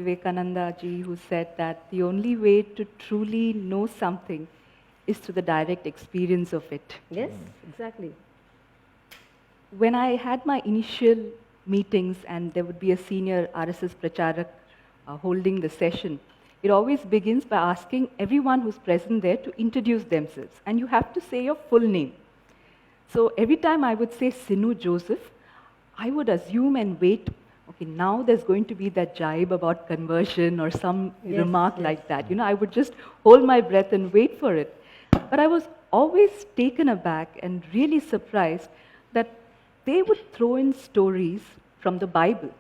Vivekananda ji who said that the only way to truly know something is through the direct experience of it. Yes, exactly. When I had my initial meetings and there would be a senior RSS Pracharak holding the session, it always begins by asking everyone who's present there to introduce themselves. And you have to say your full name. So every time I would say Sinu Joseph, I would assume and wait, okay, now there's going to be that jibe about conversion or some remark like that. You know, I would just hold my breath and wait for it. But I was always taken aback and really surprised that they would throw in stories from the Bible.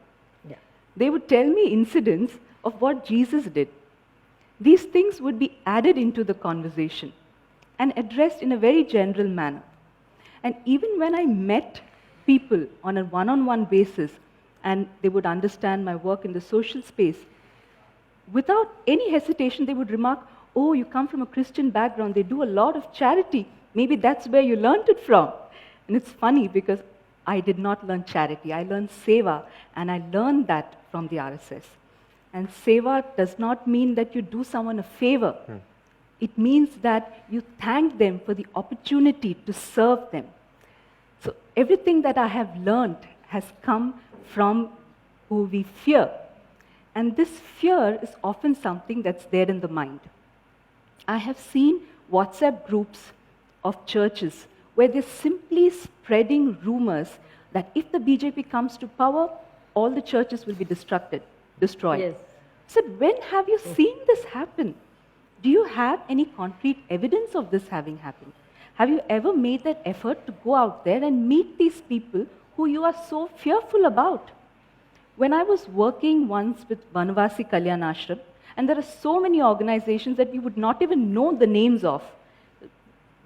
Yeah. They would tell me incidents of what Jesus did. These things would be added into the conversation and addressed in a very general manner. And even when I met people on a one-on-one basis and they would understand my work in the social space, without any hesitation they would remark, oh, you come from a Christian background, they do a lot of charity. Maybe that's where you learned it from. And it's funny because I did not learn charity. I learned seva, and I learned that from the RSS. And seva does not mean that you do someone a favor. It means that you thank them for the opportunity to serve them. So everything that I have learned has come from who we fear. And this fear is often something that's there in the mind. I have seen WhatsApp groups of churches where they're simply spreading rumors that if the BJP comes to power, all the churches will be destroyed. Yes. So when have you seen this happen? Do you have any concrete evidence of this having happened? Have you ever made that effort to go out there and meet these people who you are so fearful about? When I was working once with Vanavasi Kalyan Ashram, and there are so many organizations that we would not even know the names of.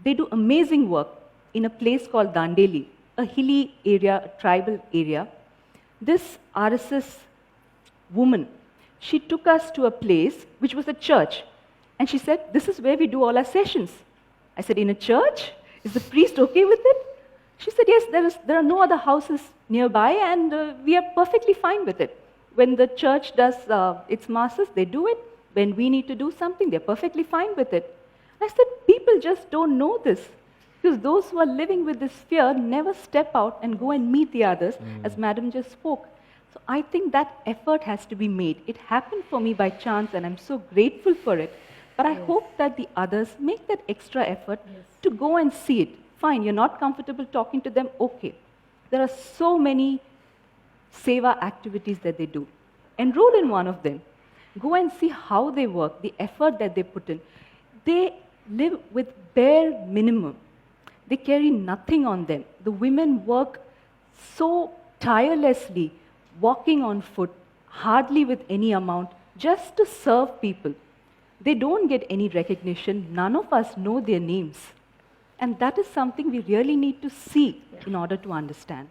They do amazing work in a place called Dandeli, a hilly area, a tribal area. This RSS woman, she took us to a place which was a church. And she said, this is where we do all our sessions. I said, in a church? Is the priest okay with it? She said, yes, there are no other houses nearby, and we are perfectly fine with it. When the church does its masses, they do it. When we need to do something, they're perfectly fine with it. I said, people just don't know this. Because those who are living with this fear never step out and go and meet the others, as Madam just spoke. So I think that effort has to be made. It happened for me by chance, and I'm so grateful for it. But I hope that the others make that extra effort to go and see it. Fine, you're not comfortable talking to them, okay. There are so many seva activities that they do. Enroll in one of them. Go and see how they work, the effort that they put in. They live with bare minimum. They carry nothing on them. The women work so tirelessly, walking on foot, hardly with any amount, just to serve people. They don't get any recognition. None of us know their names. And that is something we really need to see in order to understand.